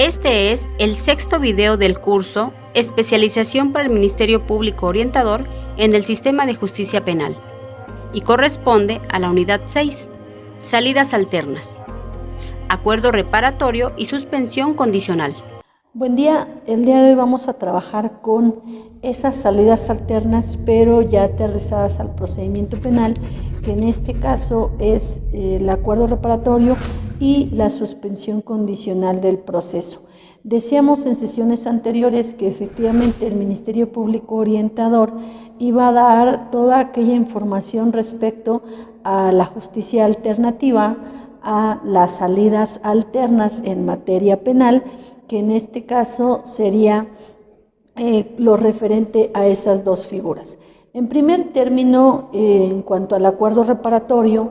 Este es el sexto video del curso Especialización para el Ministerio Público Orientador en el Sistema de Justicia Penal y corresponde a la unidad 6, Salidas Alternas, Acuerdo Reparatorio y Suspensión Condicional. Buen día, el día de hoy vamos a trabajar con esas salidas alternas, pero ya aterrizadas al procedimiento penal, que en este caso es el acuerdo reparatorio y la suspensión condicional del proceso. Decíamos en sesiones anteriores que efectivamente el Ministerio Público Orientador iba a dar toda aquella información respecto a la justicia alternativa, a las salidas alternas en materia penal, que en este caso sería lo referente a esas dos figuras. En primer término, en cuanto al acuerdo reparatorio,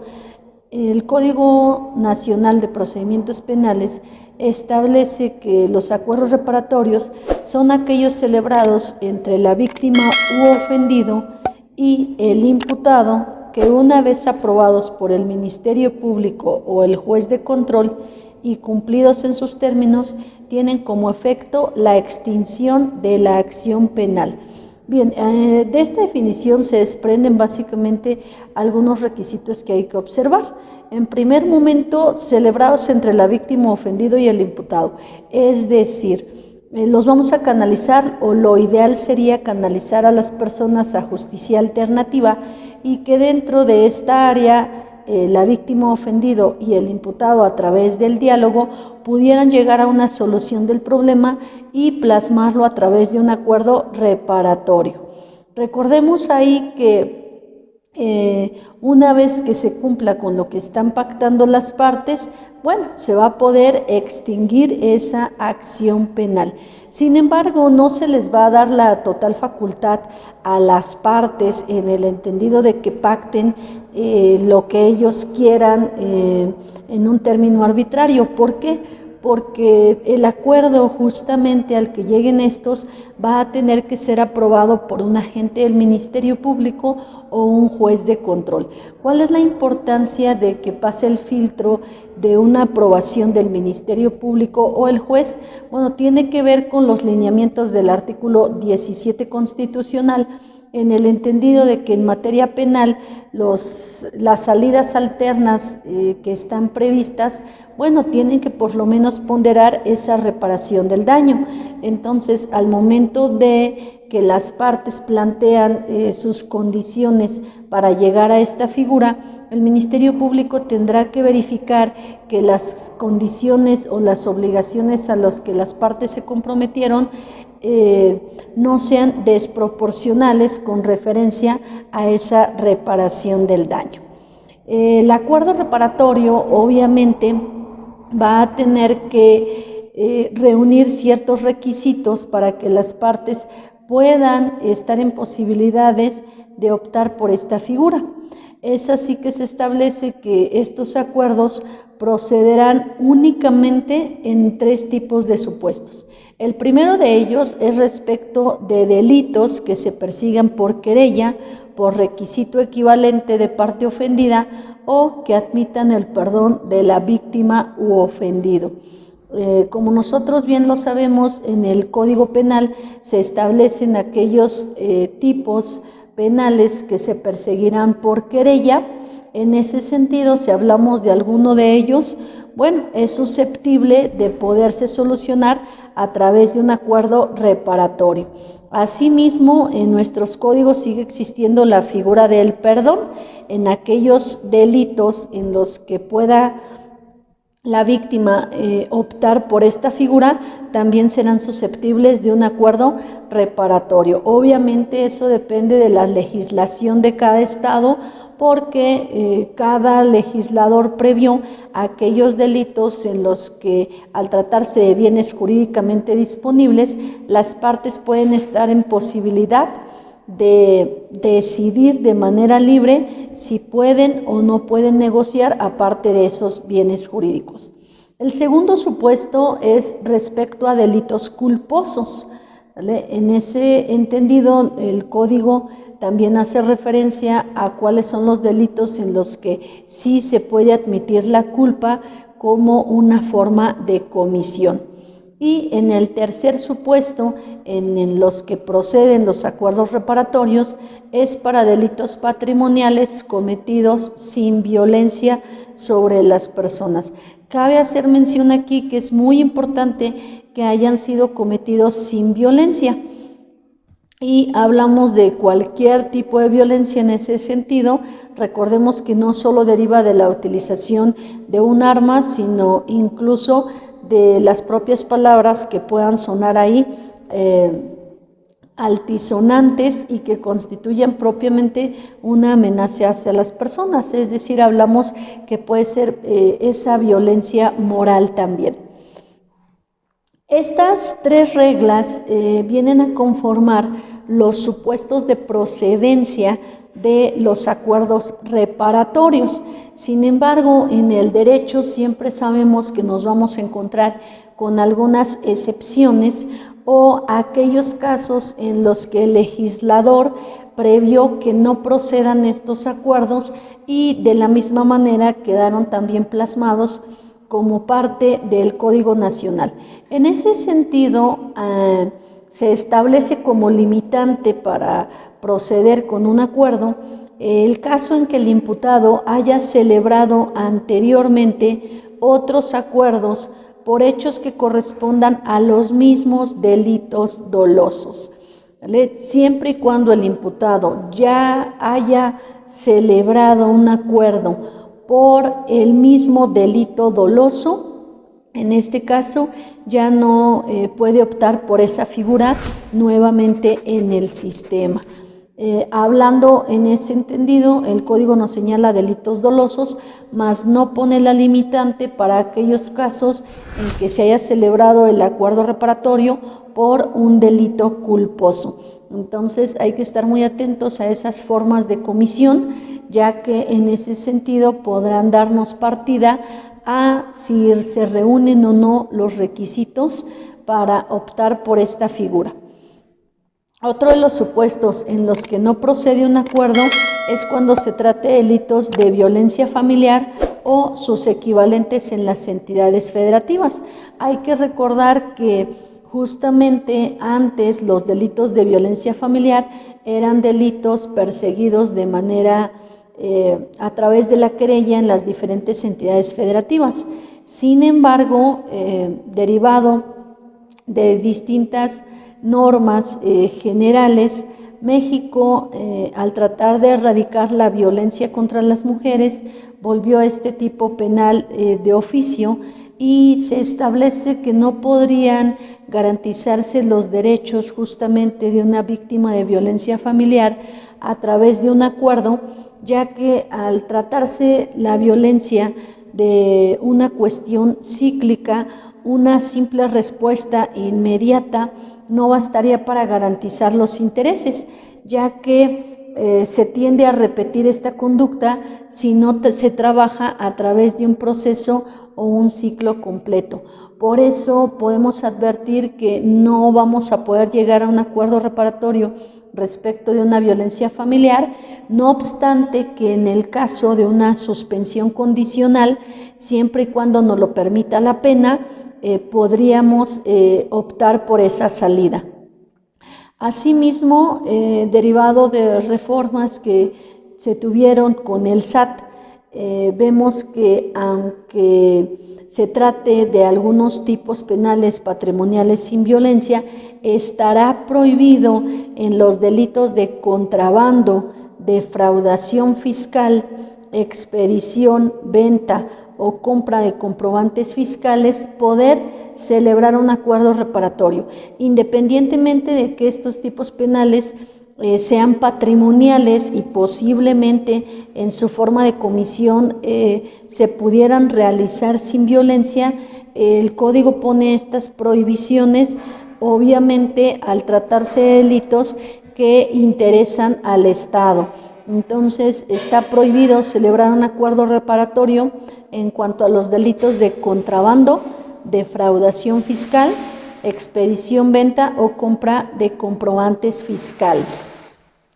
el Código Nacional de Procedimientos Penales establece que los acuerdos reparatorios son aquellos celebrados entre la víctima u ofendido y el imputado, que una vez aprobados por el Ministerio Público o el juez de control y cumplidos en sus términos, tienen como efecto la extinción de la acción penal. Bien, de esta definición se desprenden básicamente algunos requisitos que hay que observar. En primer momento, celebrados entre la víctima ofendido y el imputado, es decir, los vamos a canalizar, o lo ideal sería canalizar a las personas a justicia alternativa, y que dentro de esta área la víctima ofendido y el imputado, a través del diálogo, pudieran llegar a una solución del problema y plasmarlo a través de un acuerdo reparatorio. Recordemos ahí que una vez que se cumpla con lo que están pactando las partes, bueno, se va a poder extinguir esa acción penal. Sin embargo, no se les va a dar la total facultad a las partes, en el entendido de que pacten lo que ellos quieran en un término arbitrario. ¿Por qué? Porque el acuerdo justamente al que lleguen estos va a tener que ser aprobado por un agente del Ministerio Público o un juez de control. ¿Cuál es la importancia de que pase el filtro de una aprobación del Ministerio Público o el juez? Bueno, tiene que ver con los lineamientos del artículo 17 constitucional, en el entendido de que en materia penal las salidas alternas que están previstas, bueno, tienen que por lo menos ponderar esa reparación del daño. Entonces, al momento de que las partes plantean sus condiciones para llegar a esta figura, el Ministerio Público tendrá que verificar que las condiciones o las obligaciones a las que las partes se comprometieron no sean desproporcionales con referencia a esa reparación del daño. El acuerdo reparatorio obviamente va a tener que reunir ciertos requisitos para que las partes puedan estar en posibilidades de optar por esta figura. Es así que se establece que estos acuerdos procederán únicamente en 3 tipos de supuestos. El primero de ellos es respecto de delitos que se persigan por querella, por requisito equivalente de parte ofendida, o que admitan el perdón de la víctima u ofendido. Como nosotros bien lo sabemos, en el Código Penal se establecen aquellos tipos penales que se perseguirán por querella. En ese sentido, si hablamos de alguno de ellos, bueno, es susceptible de poderse solucionar a través de un acuerdo reparatorio. Asimismo, en nuestros códigos sigue existiendo la figura del perdón en aquellos delitos en los que pueda la víctima optar por esta figura, también serán susceptibles de un acuerdo reparatorio. Obviamente eso depende de la legislación de cada estado, porque cada legislador previó aquellos delitos en los que, al tratarse de bienes jurídicamente disponibles, las partes pueden estar en posibilidad de decidir de manera libre si pueden o no pueden negociar aparte de esos bienes jurídicos. El segundo supuesto es respecto a delitos culposos, ¿vale? En ese entendido, el código también hace referencia a cuáles son los delitos en los que sí se puede admitir la culpa como una forma de comisión. Y en el tercer supuesto, en los que proceden los acuerdos reparatorios, es para delitos patrimoniales cometidos sin violencia sobre las personas. Cabe hacer mención aquí que es muy importante que hayan sido cometidos sin violencia. Y hablamos de cualquier tipo de violencia en ese sentido. Recordemos que no solo deriva de la utilización de un arma, sino incluso de las propias palabras que puedan sonar ahí altisonantes y que constituyan propiamente una amenaza hacia las personas. Es decir, hablamos que puede ser esa violencia moral también. Estas tres reglas vienen a conformar los supuestos de procedencia de los acuerdos reparatorios. Sin embargo, en el derecho siempre sabemos que nos vamos a encontrar con algunas excepciones o aquellos casos en los que el legislador previó que no procedan estos acuerdos y de la misma manera quedaron también plasmados como parte del Código Nacional. En ese sentido, se establece como limitante para proceder con un acuerdo el caso en que el imputado haya celebrado anteriormente otros acuerdos por hechos que correspondan a los mismos delitos dolosos, ¿vale? Siempre y cuando el imputado ya haya celebrado un acuerdo por el mismo delito doloso, en este caso ya no puede optar por esa figura nuevamente en el sistema. Hablando en ese entendido, el código nos señala delitos dolosos, mas no pone la limitante para aquellos casos en que se haya celebrado el acuerdo reparatorio por un delito culposo. Entonces hay que estar muy atentos a esas formas de comisión, ya que en ese sentido podrán darnos partida a si se reúnen o no los requisitos para optar por esta figura. Otro de los supuestos en los que no procede un acuerdo es cuando se trate de delitos de violencia familiar o sus equivalentes en las entidades federativas. Hay que recordar que justamente antes los delitos de violencia familiar eran delitos perseguidos de manera a través de la querella en las diferentes entidades federativas. Sin embargo, derivado de distintas normas generales, México, al tratar de erradicar la violencia contra las mujeres, volvió a este tipo penal de oficio y se establece que no podrían garantizarse los derechos justamente de una víctima de violencia familiar a través de un acuerdo, ya que al tratarse la violencia de una cuestión cíclica, una simple respuesta inmediata no bastaría para garantizar los intereses, ya que se tiende a repetir esta conducta si no se trabaja a través de un proceso o un ciclo completo. Por eso podemos advertir que no vamos a poder llegar a un acuerdo reparatorio respecto de una violencia familiar, no obstante que en el caso de una suspensión condicional, siempre y cuando nos lo permita la pena, podríamos optar por esa salida. Asimismo, derivado de reformas que se tuvieron con el SAT, vemos que aunque se trate de algunos tipos penales patrimoniales sin violencia, estará prohibido en los delitos de contrabando, defraudación fiscal, expedición, venta o compra de comprobantes fiscales poder celebrar un acuerdo reparatorio, independientemente de que estos tipos penales sean patrimoniales y posiblemente en su forma de comisión se pudieran realizar sin violencia. El código pone estas prohibiciones, obviamente al tratarse de delitos que interesan al Estado. Entonces está prohibido celebrar un acuerdo reparatorio en cuanto a los delitos de contrabando, defraudación fiscal, expedición, venta o compra de comprobantes fiscales.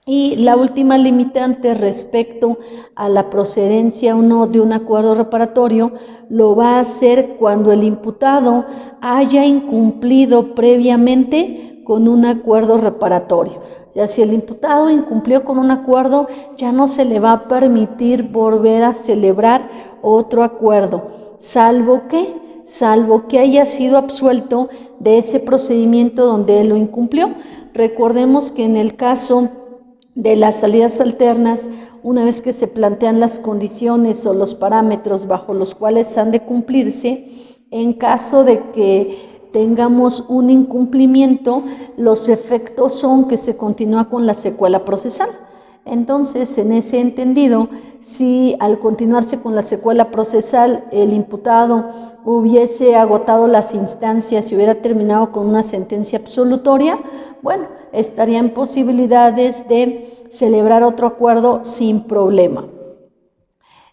Y la última limitante respecto a la procedencia o no de un acuerdo reparatorio lo va a hacer cuando el imputado haya incumplido previamente con un acuerdo reparatorio. Ya si el imputado incumplió con un acuerdo, ya no se le va a permitir volver a celebrar otro acuerdo, salvo que haya sido absuelto de ese procedimiento donde él lo incumplió. Recordemos que en el caso de las salidas alternas, una vez que se plantean las condiciones o los parámetros bajo los cuales han de cumplirse, en caso de que tengamos un incumplimiento, los efectos son que se continúa con la secuela procesal. Entonces, en ese entendido, si al continuarse con la secuela procesal el imputado hubiese agotado las instancias y hubiera terminado con una sentencia absolutoria, bueno, estaría en posibilidades de celebrar otro acuerdo sin problema.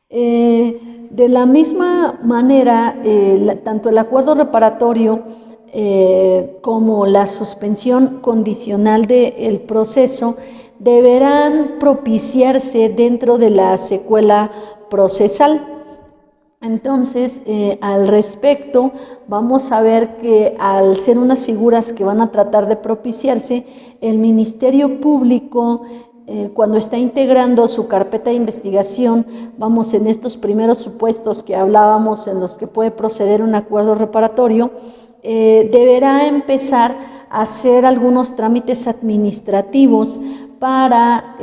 De la misma manera, tanto el acuerdo reparatorio como la suspensión condicional del proceso deberán propiciarse dentro de la secuela procesal. Entonces, al respecto, vamos a ver que al ser unas figuras que van a tratar de propiciarse, el Ministerio Público, cuando está integrando su carpeta de investigación, vamos en estos primeros supuestos que hablábamos en los que puede proceder un acuerdo reparatorio, deberá empezar a hacer algunos trámites administrativos para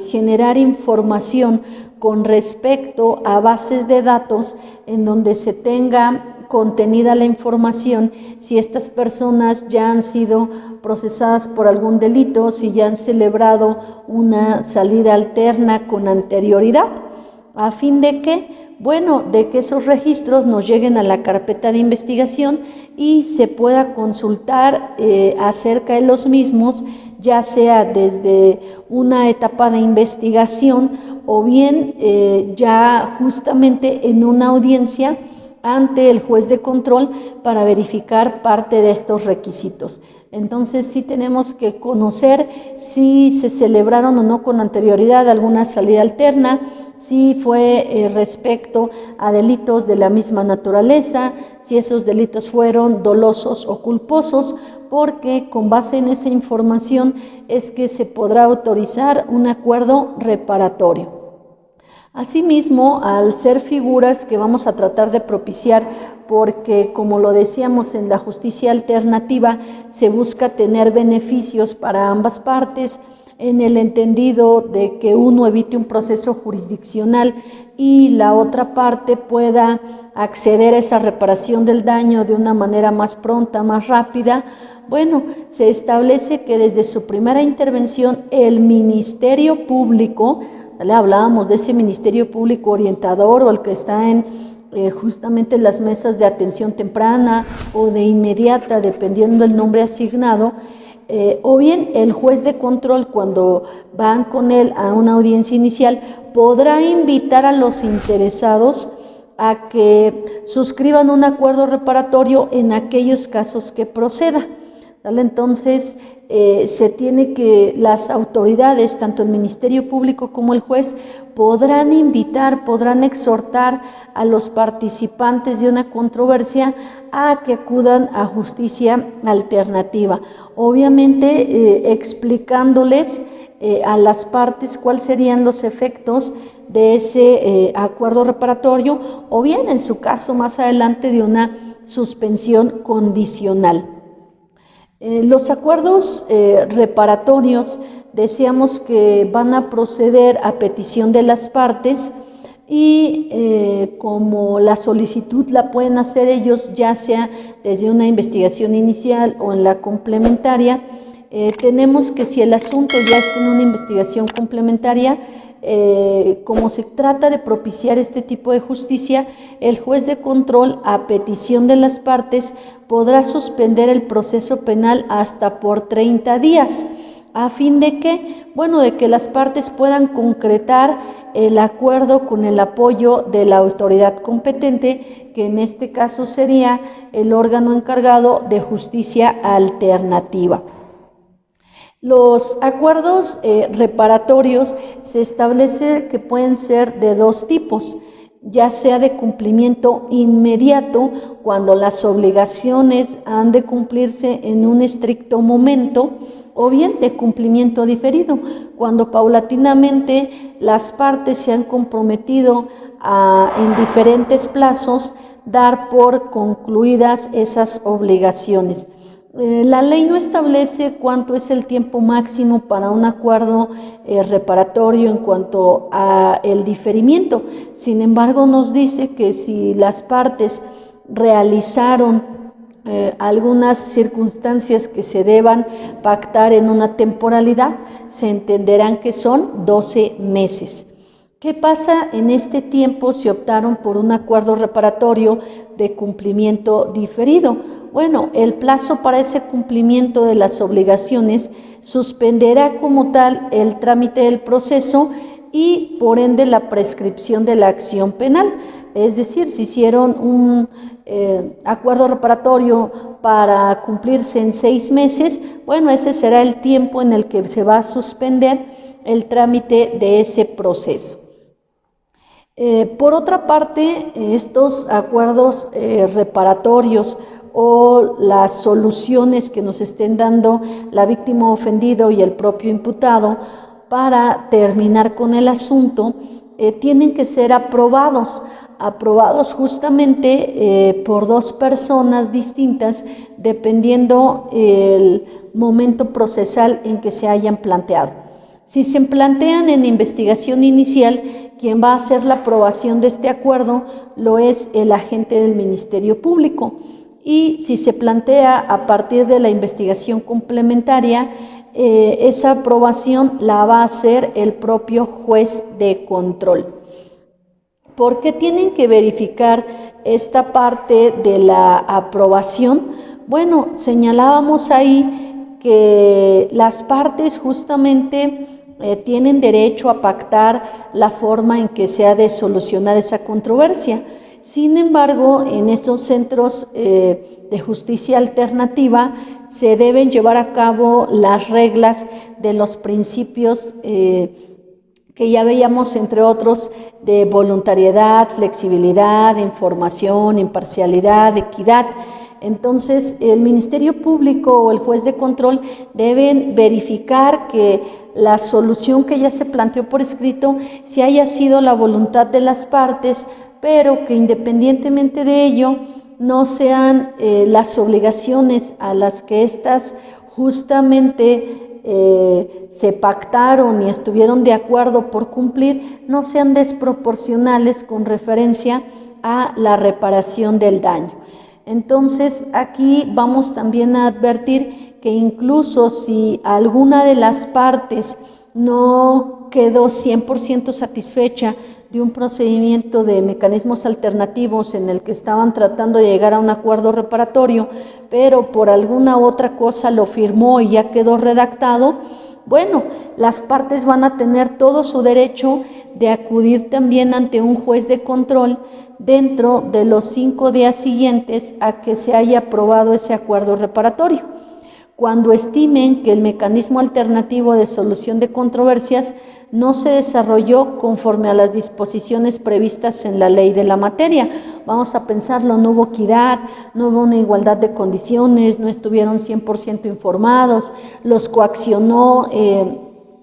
generar información con respecto a bases de datos en donde se tenga contenida la información, si estas personas ya han sido procesadas por algún delito, si ya han celebrado una salida alterna con anterioridad, a fin de que, bueno, de que esos registros nos lleguen a la carpeta de investigación y se pueda consultar acerca de los mismos, ya sea desde una etapa de investigación o bien ya justamente en una audiencia ante el juez de control para verificar parte de estos requisitos. Entonces sí tenemos que conocer si se celebraron o no con anterioridad alguna salida alterna, si fue respecto a delitos de la misma naturaleza, si esos delitos fueron dolosos o culposos, porque con base en esa información es que se podrá autorizar un acuerdo reparatorio. Asimismo, al ser figuras que vamos a tratar de propiciar, porque como lo decíamos en la justicia alternativa, se busca tener beneficios para ambas partes, en el entendido de que uno evite un proceso jurisdiccional y la otra parte pueda acceder a esa reparación del daño de una manera más pronta, más rápida. Bueno, se establece que desde su primera intervención el Ministerio Público, hablábamos de ese Ministerio Público orientador o el que está en justamente en las mesas de atención temprana o de inmediata, dependiendo del nombre asignado, o bien el juez de control, cuando van con él a una audiencia inicial, podrá invitar a los interesados a que suscriban un acuerdo reparatorio en aquellos casos que proceda. ¿Vale? Entonces, se tiene que las autoridades, tanto el Ministerio Público como el juez, podrán invitar, podrán exhortar a los participantes de una controversia a que acudan a justicia alternativa. Obviamente, explicándoles a las partes cuáles serían los efectos de ese acuerdo reparatorio, o bien, en su caso, más adelante, de una suspensión condicional. Los acuerdos reparatorios, decíamos que van a proceder a petición de las partes y como la solicitud la pueden hacer ellos, ya sea desde una investigación inicial o en la complementaria, tenemos que si el asunto ya está en una investigación complementaria, como se trata de propiciar este tipo de justicia, el juez de control, a petición de las partes, podrá suspender el proceso penal hasta por 30 días, a fin de que, bueno, de que las partes puedan concretar el acuerdo con el apoyo de la autoridad competente, que en este caso sería el órgano encargado de justicia alternativa. Los acuerdos reparatorios se establece que pueden ser de dos tipos, ya sea de cumplimiento inmediato, cuando las obligaciones han de cumplirse en un estricto momento, o bien de cumplimiento diferido, cuando paulatinamente las partes se han comprometido en diferentes plazos dar por concluidas esas obligaciones. La ley no establece cuánto es el tiempo máximo para un acuerdo reparatorio en cuanto a el diferimiento. Sin embargo, nos dice que si las partes realizaron algunas circunstancias que se deban pactar en una temporalidad, se entenderán que son 12 meses. ¿Qué pasa en este tiempo si optaron por un acuerdo reparatorio de cumplimiento diferido? Bueno, el plazo para ese cumplimiento de las obligaciones suspenderá como tal el trámite del proceso y por ende la prescripción de la acción penal. Es decir, si hicieron un acuerdo reparatorio para cumplirse en 6 meses, bueno, ese será el tiempo en el que se va a suspender el trámite de ese proceso. Por otra parte, estos acuerdos reparatorios o las soluciones que nos estén dando la víctima ofendido y el propio imputado para terminar con el asunto, tienen que ser aprobados justamente por dos personas distintas, dependiendo el momento procesal en que se hayan planteado. Si se plantean en investigación inicial, quien va a hacer la aprobación de este acuerdo lo es el agente del Ministerio Público. Y si se plantea a partir de la investigación complementaria, esa aprobación la va a hacer el propio juez de control. ¿Por qué tienen que verificar esta parte de la aprobación? Bueno, señalábamos ahí que las partes justamente tienen derecho a pactar la forma en que se ha de solucionar esa controversia. Sin embargo, en estos centros de justicia alternativa se deben llevar a cabo las reglas de los principios que ya veíamos, entre otros, de voluntariedad, flexibilidad, información, imparcialidad, equidad. Entonces, el Ministerio Público o el juez de control deben verificar que la solución que ya se planteó por escrito, si haya sido la voluntad de las partes, pero que independientemente de ello, no sean las obligaciones a las que éstas justamente se pactaron y estuvieron de acuerdo por cumplir, no sean desproporcionales con referencia a la reparación del daño. Entonces, aquí vamos también a advertir que incluso si alguna de las partes no quedó 100% satisfecha de un procedimiento de mecanismos alternativos en el que estaban tratando de llegar a un acuerdo reparatorio, pero por alguna otra cosa lo firmó y ya quedó redactado, bueno, las partes van a tener todo su derecho de acudir también ante un juez de control dentro de los 5 días siguientes a que se haya aprobado ese acuerdo reparatorio. Cuando estimen que el mecanismo alternativo de solución de controversias no se desarrolló conforme a las disposiciones previstas en la ley de la materia. Vamos a pensarlo, no hubo equidad, no hubo una igualdad de condiciones, no estuvieron 100% informados, los coaccionó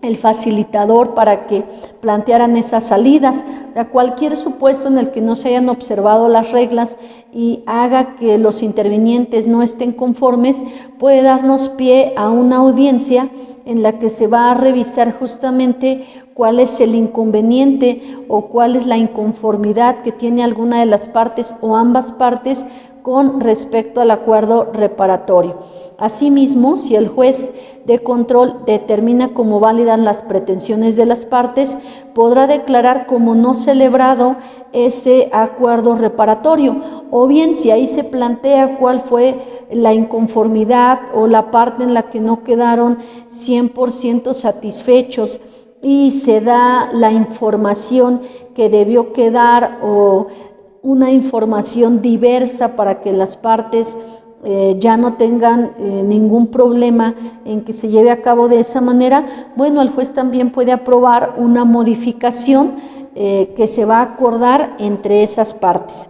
el facilitador para que plantearan esas salidas. A cualquier supuesto en el que no se hayan observado las reglas y haga que los intervinientes no estén conformes, puede darnos pie a una audiencia en la que se va a revisar justamente cuál es el inconveniente o cuál es la inconformidad que tiene alguna de las partes o ambas partes con respecto al acuerdo reparatorio. Asimismo, si el juez de control determina como válidas las pretensiones de las partes, podrá declarar como no celebrado ese acuerdo reparatorio, o bien si ahí se plantea cuál fue la inconformidad o la parte en la que no quedaron 100% satisfechos y se da la información que debió quedar o una información diversa para que las partes ya no tengan ningún problema en que se lleve a cabo de esa manera, bueno, el juez también puede aprobar una modificación que se va a acordar entre esas partes.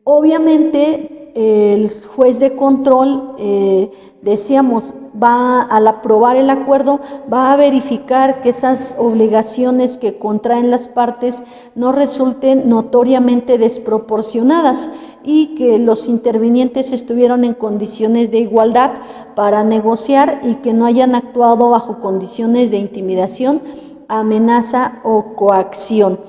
Obviamente, el juez de control, decíamos, al aprobar el acuerdo, va a verificar que esas obligaciones que contraen las partes no resulten notoriamente desproporcionadas y que los intervinientes estuvieron en condiciones de igualdad para negociar y que no hayan actuado bajo condiciones de intimidación, amenaza o coacción.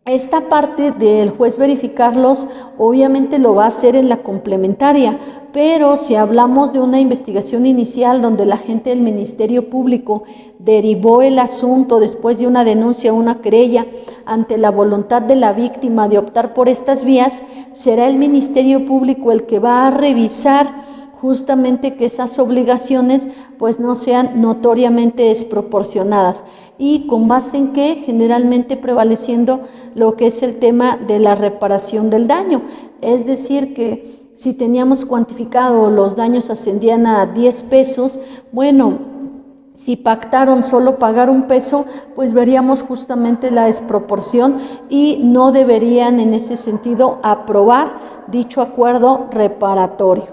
Esta parte del juez verificarlos obviamente lo va a hacer en la complementaria, pero si hablamos de una investigación inicial donde la agente del Ministerio Público derivó el asunto después de una denuncia o una querella ante la voluntad de la víctima de optar por estas vías, será el Ministerio Público el que va a revisar justamente que esas obligaciones pues no sean notoriamente desproporcionadas. ¿Y con base en qué? Generalmente prevaleciendo lo que es el tema de la reparación del daño. Es decir, que si teníamos cuantificado los daños ascendían a 10 pesos, bueno, si pactaron solo pagar 1 peso, pues veríamos justamente la desproporción y no deberían en ese sentido aprobar dicho acuerdo reparatorio.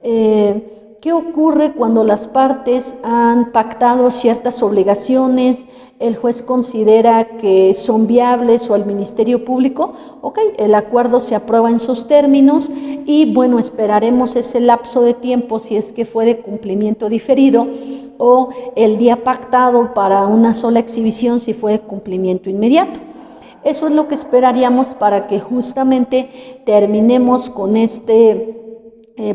¿Qué ocurre cuando las partes han pactado ciertas obligaciones? El juez considera que son viables o el Ministerio Público, ok, el acuerdo se aprueba en sus términos y bueno, esperaremos ese lapso de tiempo si es que fue de cumplimiento diferido o el día pactado para una sola exhibición si fue de cumplimiento inmediato. Eso es lo que esperaríamos para que justamente terminemos con este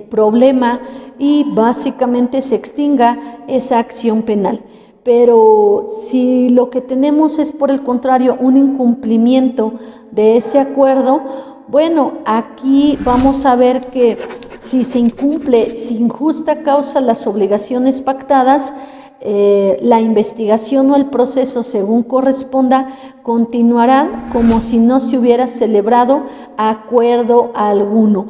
problema y básicamente se extinga esa acción penal. Pero si lo que tenemos es por el contrario un incumplimiento de ese acuerdo, bueno, aquí vamos a ver que si se incumple sin justa causa las obligaciones pactadas, la investigación o el proceso según corresponda continuará como si no se hubiera celebrado acuerdo alguno.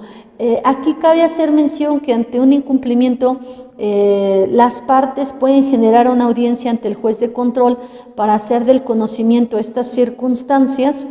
Aquí cabe hacer mención que ante un incumplimiento las partes pueden generar una audiencia ante el juez de control para hacer del conocimiento estas circunstancias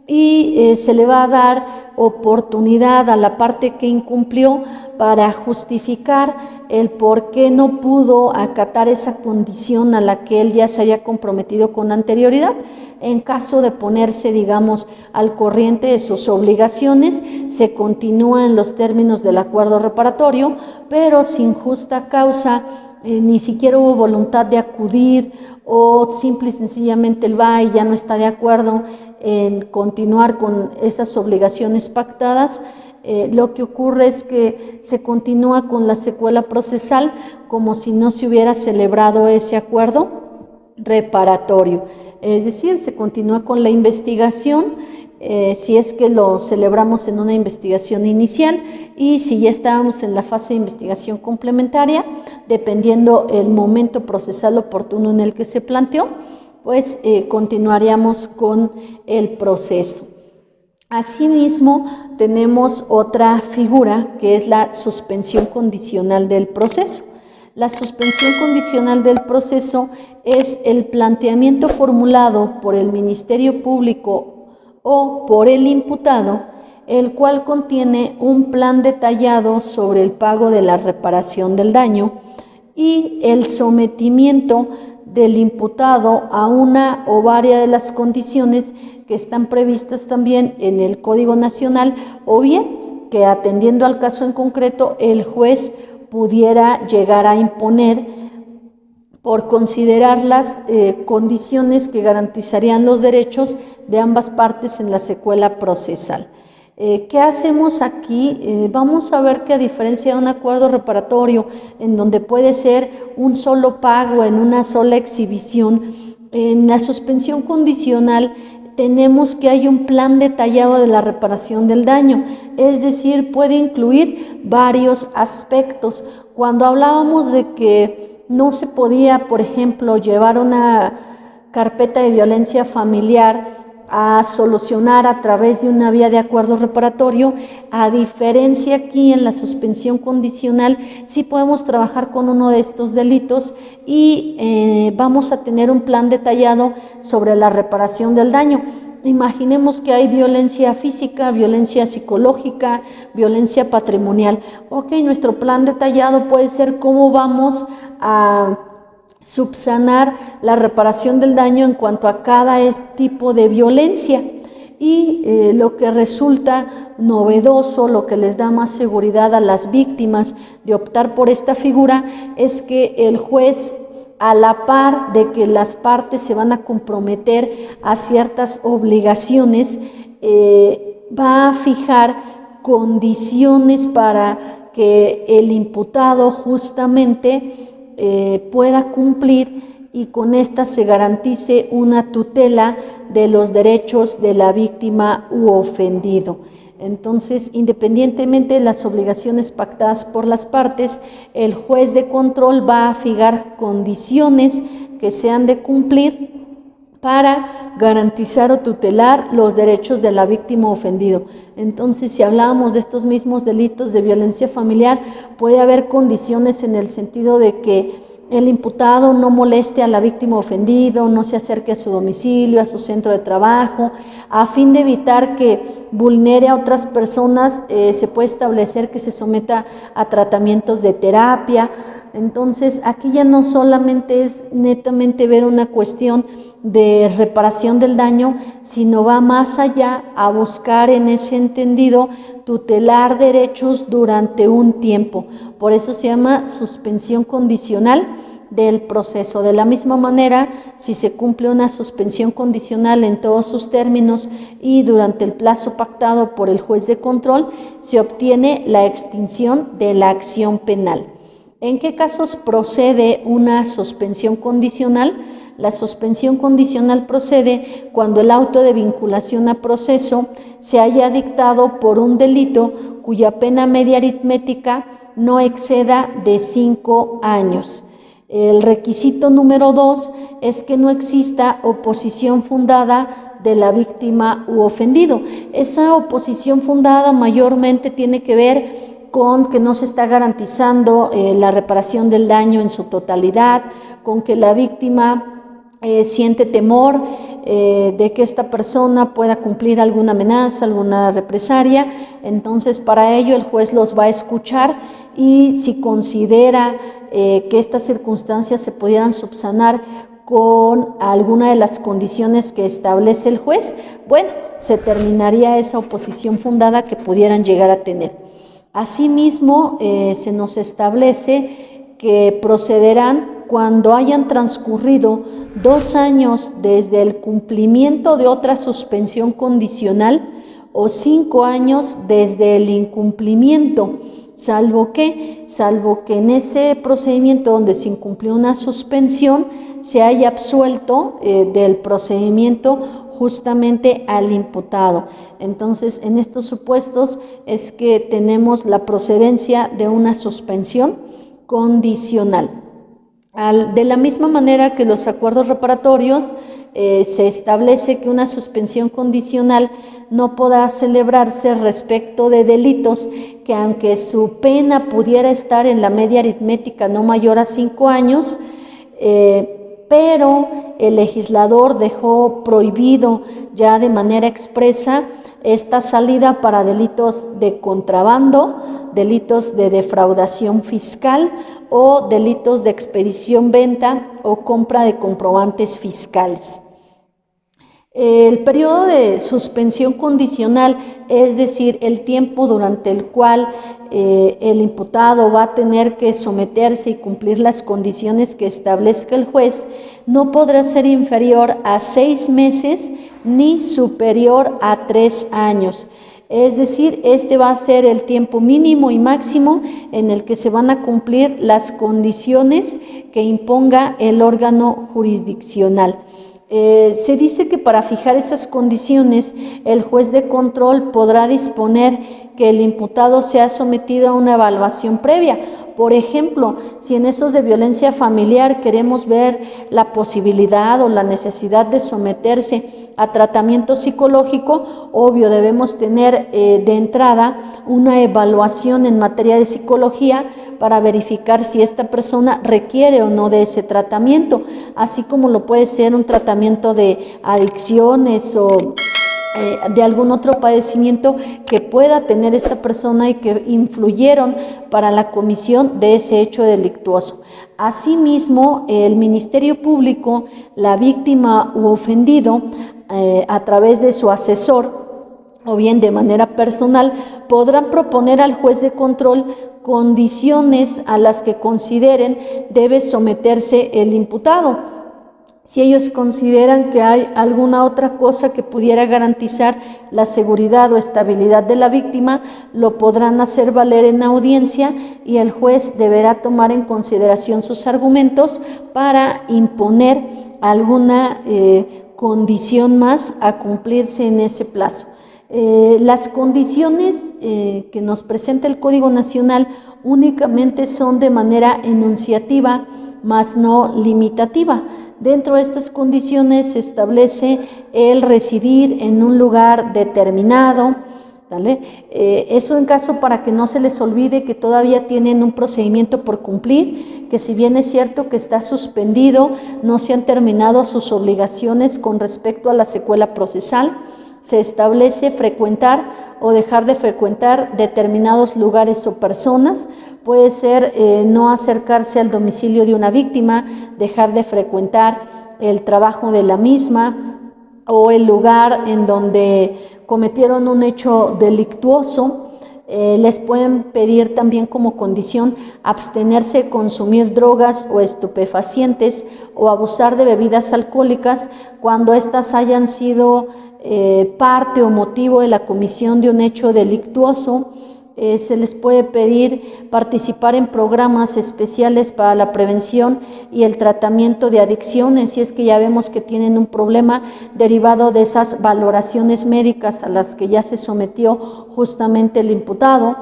y se le va a dar oportunidad a la parte que incumplió para justificar el por qué no pudo acatar esa condición a la que él ya se había comprometido con anterioridad. En caso de ponerse, digamos, al corriente de sus obligaciones, se continúa en los términos del acuerdo reparatorio, pero sin justa causa, ni siquiera hubo voluntad de acudir o simple y sencillamente él va y ya no está de acuerdo en continuar con esas obligaciones pactadas. Lo que ocurre es que se continúa con la secuela procesal como si no se hubiera celebrado ese acuerdo reparatorio. Es decir, se continúa con la investigación, si es que lo celebramos en una investigación inicial y si ya estábamos en la fase de investigación complementaria, dependiendo el momento procesal oportuno en el que se planteó, pues continuaríamos con el proceso. Asimismo, tenemos otra figura que es la suspensión condicional del proceso. La suspensión condicional del proceso es el planteamiento formulado por el Ministerio Público o por el imputado, el cual contiene un plan detallado sobre el pago de la reparación del daño y el sometimiento del imputado a una o varias de las condiciones que están previstas también en el Código Nacional, o bien que atendiendo al caso en concreto el juez pudiera llegar a imponer por considerar las condiciones que garantizarían los derechos de ambas partes en la secuela procesal. ¿Qué hacemos aquí? Vamos a ver que a diferencia de un acuerdo reparatorio en donde puede ser un solo pago en una sola exhibición, en la suspensión condicional tenemos que hay un plan detallado de la reparación del daño, es decir, puede incluir varios aspectos. Cuando hablábamos de que no se podía, por ejemplo, llevar una carpeta de violencia familiar a solucionar a través de una vía de acuerdo reparatorio. A diferencia aquí en la suspensión condicional, sí podemos trabajar con uno de estos delitos y vamos a tener un plan detallado sobre la reparación del daño. Imaginemos que hay violencia física, violencia psicológica, violencia patrimonial. Ok, nuestro plan detallado puede ser cómo vamos a subsanar la reparación del daño en cuanto a cada tipo de violencia. Y lo que resulta novedoso, lo que les da más seguridad a las víctimas de optar por esta figura, es que el juez, a la par de que las partes se van a comprometer a ciertas obligaciones, va a fijar condiciones para que el imputado justamente pueda cumplir, y con esta se garantice una tutela de los derechos de la víctima u ofendido. Entonces, independientemente de las obligaciones pactadas por las partes, el juez de control va a fijar condiciones que se han de cumplir para garantizar o tutelar los derechos de la víctima ofendido. Entonces, si hablábamos de estos mismos delitos de violencia familiar, puede haber condiciones en el sentido de que el imputado no moleste a la víctima ofendido, no se acerque a su domicilio, a su centro de trabajo, a fin de evitar que vulnere a otras personas. Se puede establecer que se someta a tratamientos de terapia. Entonces, aquí ya no solamente es netamente ver una cuestión de reparación del daño, sino va más allá a buscar en ese entendido tutelar derechos durante un tiempo. Por eso se llama suspensión condicional del proceso. De la misma manera, si se cumple una suspensión condicional en todos sus términos y durante el plazo pactado por el juez de control, se obtiene la extinción de la acción penal. ¿En qué casos procede una suspensión condicional? La suspensión condicional procede cuando el auto de vinculación a proceso se haya dictado por un delito cuya pena media aritmética no exceda de 5 años. El requisito número 2 es que no exista oposición fundada de la víctima u ofendido. Esa oposición fundada mayormente tiene que ver con que no se está garantizando la reparación del daño en su totalidad, con que la víctima siente temor de que esta persona pueda cumplir alguna amenaza, alguna represalia. Entonces, para ello el juez los va a escuchar, y si considera que estas circunstancias se pudieran subsanar con alguna de las condiciones que establece el juez, bueno, se terminaría esa oposición fundada que pudieran llegar a tener. Asimismo, se nos establece que procederán cuando hayan transcurrido 2 años desde el cumplimiento de otra suspensión condicional o 5 años desde el incumplimiento, salvo que en ese procedimiento donde se incumplió una suspensión se haya absuelto del procedimiento justamente al imputado. Entonces, en estos supuestos es que tenemos la procedencia de una suspensión condicional. De la misma manera que los acuerdos reparatorios, se establece que una suspensión condicional no podrá celebrarse respecto de delitos que, aunque su pena pudiera estar en la media aritmética no mayor a 5 años, pero el legislador dejó prohibido ya de manera expresa esta salida para delitos de contrabando, delitos de defraudación fiscal o delitos de expedición, venta o compra de comprobantes fiscales. El periodo de suspensión condicional, es decir, el tiempo durante el cual el imputado va a tener que someterse y cumplir las condiciones que establezca el juez, no podrá ser inferior a 6 meses ni superior a 3 años. Es decir, este va a ser el tiempo mínimo y máximo en el que se van a cumplir las condiciones que imponga el órgano jurisdiccional. Se dice que para fijar esas condiciones, el juez de control podrá disponer que el imputado sea sometido a una evaluación previa. Por ejemplo, si en esos de violencia familiar queremos ver la posibilidad o la necesidad de someterse a tratamiento psicológico, obvio debemos tener de entrada una evaluación en materia de psicología para verificar si esta persona requiere o no de ese tratamiento, así como lo puede ser un tratamiento de adicciones o de algún otro padecimiento que pueda tener esta persona y que influyeron para la comisión de ese hecho delictuoso. Asimismo, el Ministerio Público, la víctima u ofendido, a través de su asesor o bien de manera personal, podrán proponer al juez de control condiciones a las que consideren debe someterse el imputado. Si ellos consideran que hay alguna otra cosa que pudiera garantizar la seguridad o estabilidad de la víctima, lo podrán hacer valer en audiencia y el juez deberá tomar en consideración sus argumentos para imponer alguna condición más a cumplirse en ese plazo. Las condiciones que nos presenta el Código Nacional únicamente son de manera enunciativa, más no limitativa. Dentro de estas condiciones se establece el residir en un lugar determinado, ¿vale? Eso en caso para que no se les olvide que todavía tienen un procedimiento por cumplir, que si bien es cierto que está suspendido, no se han terminado sus obligaciones con respecto a la secuela procesal. Se establece frecuentar o dejar de frecuentar determinados lugares o personas. Puede ser no acercarse al domicilio de una víctima, dejar de frecuentar el trabajo de la misma o el lugar en donde cometieron un hecho delictuoso. Les pueden pedir también como condición abstenerse de consumir drogas o estupefacientes o abusar de bebidas alcohólicas cuando éstas hayan sido parte o motivo de la comisión de un hecho delictuoso. Se les puede pedir participar en programas especiales para la prevención y el tratamiento de adicciones, si es que ya vemos que tienen un problema derivado de esas valoraciones médicas a las que ya se sometió justamente el imputado.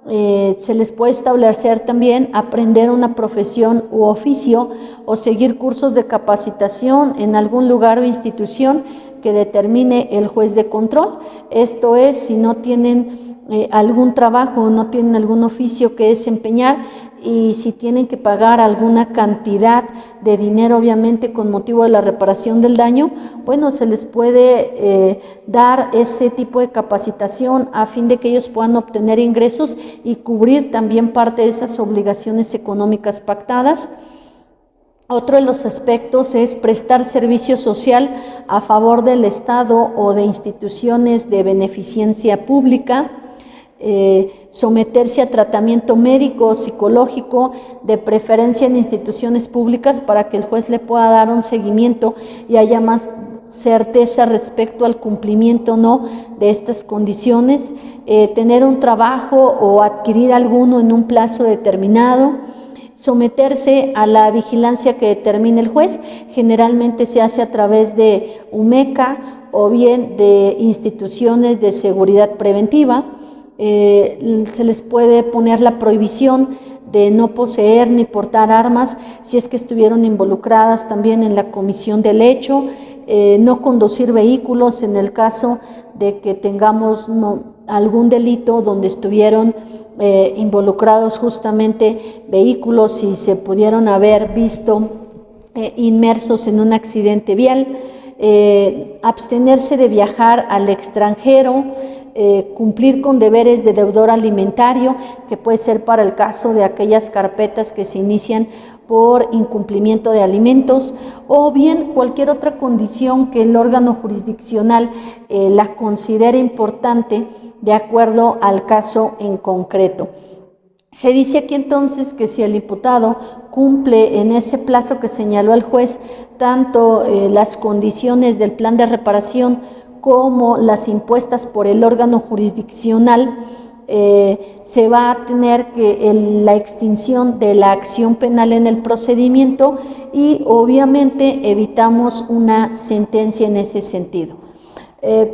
Se les puede establecer también aprender una profesión u oficio o seguir cursos de capacitación en algún lugar o institución que determine el juez de control. Esto es, si no tienen algún trabajo, no tienen algún oficio que desempeñar y si tienen que pagar alguna cantidad de dinero, obviamente con motivo de la reparación del daño, bueno, se les puede dar ese tipo de capacitación a fin de que ellos puedan obtener ingresos y cubrir también parte de esas obligaciones económicas pactadas. Otro de los aspectos es prestar servicio social a favor del Estado o de instituciones de beneficencia pública, someterse a tratamiento médico o psicológico, de preferencia en instituciones públicas para que el juez le pueda dar un seguimiento y haya más certeza respecto al cumplimiento o no de estas condiciones, tener un trabajo o adquirir alguno en un plazo determinado, someterse a la vigilancia que determine el juez. Generalmente se hace a través de UMECA o bien de instituciones de seguridad preventiva. Se les puede poner la prohibición de no poseer ni portar armas si es que estuvieron involucradas también en la comisión del hecho, no conducir vehículos en el caso de que tengamos algún delito donde estuvieron involucrados justamente vehículos y se pudieron haber visto inmersos en un accidente vial, abstenerse de viajar al extranjero, cumplir con deberes de deudor alimentario, que puede ser para el caso de aquellas carpetas que se inician por incumplimiento de alimentos o bien cualquier otra condición que el órgano jurisdiccional la considere importante de acuerdo al caso en concreto. Se dice aquí entonces que si el imputado cumple en ese plazo que señaló el juez tanto las condiciones del plan de reparación como las impuestas por el órgano jurisdiccional, se va a tener que la extinción de la acción penal en el procedimiento y obviamente evitamos una sentencia en ese sentido.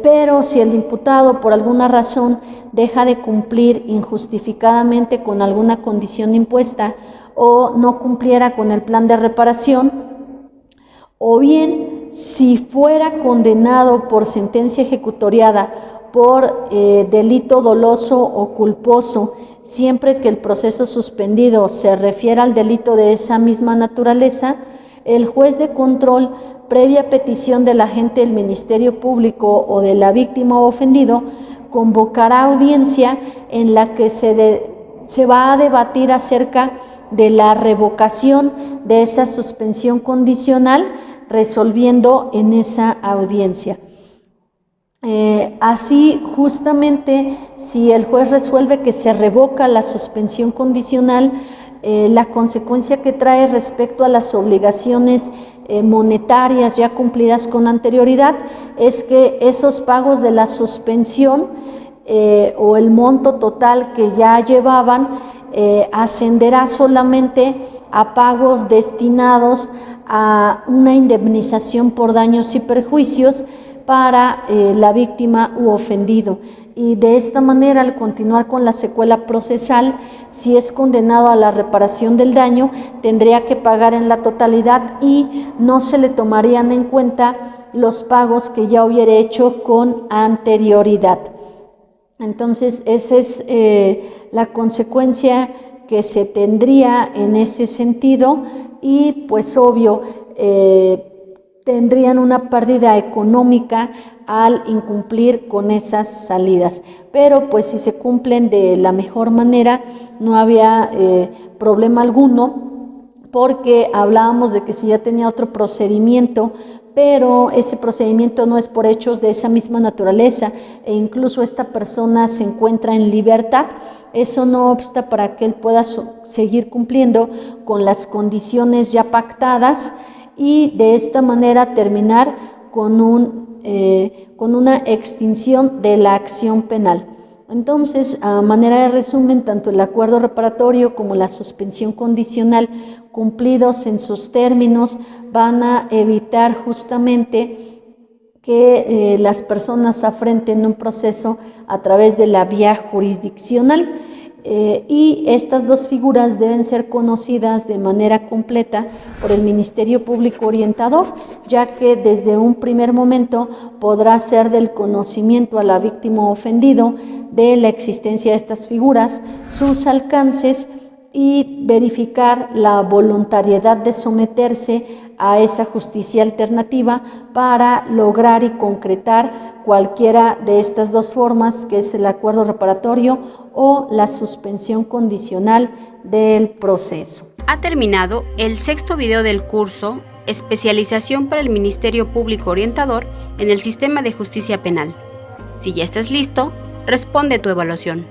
Pero si el imputado por alguna razón deja de cumplir injustificadamente con alguna condición impuesta o no cumpliera con el plan de reparación, o bien si fuera condenado por sentencia ejecutoriada por delito doloso o culposo, siempre que el proceso suspendido se refiera al delito de esa misma naturaleza, el juez de control, previa petición del agente del Ministerio Público o de la víctima o ofendido, convocará audiencia en la que se va a debatir acerca de la revocación de esa suspensión condicional, resolviendo en esa audiencia. Así, justamente, si el juez resuelve que se revoca la suspensión condicional, la consecuencia que trae respecto a las obligaciones monetarias ya cumplidas con anterioridad es que esos pagos de la suspensión o el monto total que ya llevaban ascenderá solamente a pagos destinados a una indemnización por daños y perjuicios para la víctima u ofendido. Y de esta manera, al continuar con la secuela procesal, si es condenado a la reparación del daño, tendría que pagar en la totalidad y no se le tomarían en cuenta los pagos que ya hubiera hecho con anterioridad. Entonces, esa es la consecuencia que se tendría en ese sentido y pues obvio, tendrían una pérdida económica al incumplir con esas salidas, pero pues si se cumplen de la mejor manera no había problema alguno, porque hablábamos de que si ya tenía otro procedimiento, pero ese procedimiento no es por hechos de esa misma naturaleza e incluso esta persona se encuentra en libertad, eso no obsta para que él pueda seguir cumpliendo con las condiciones ya pactadas y de esta manera terminar con una extinción de la acción penal. Entonces, a manera de resumen, tanto el acuerdo reparatorio como la suspensión condicional cumplidos en sus términos van a evitar justamente que las personas afrenten un proceso a través de la vía jurisdiccional. Y estas dos figuras deben ser conocidas de manera completa por el Ministerio Público Orientador, ya que desde un primer momento podrá ser del conocimiento a la víctima o ofendido de la existencia de estas figuras, sus alcances y verificar la voluntariedad de someterse a esa justicia alternativa para lograr y concretar cualquiera de estas dos formas, que es el acuerdo reparatorio o la suspensión condicional del proceso. Ha terminado el 6º video del curso Especialización para el Ministerio Público Orientador en el Sistema de Justicia Penal. Si ya estás listo, responde tu evaluación.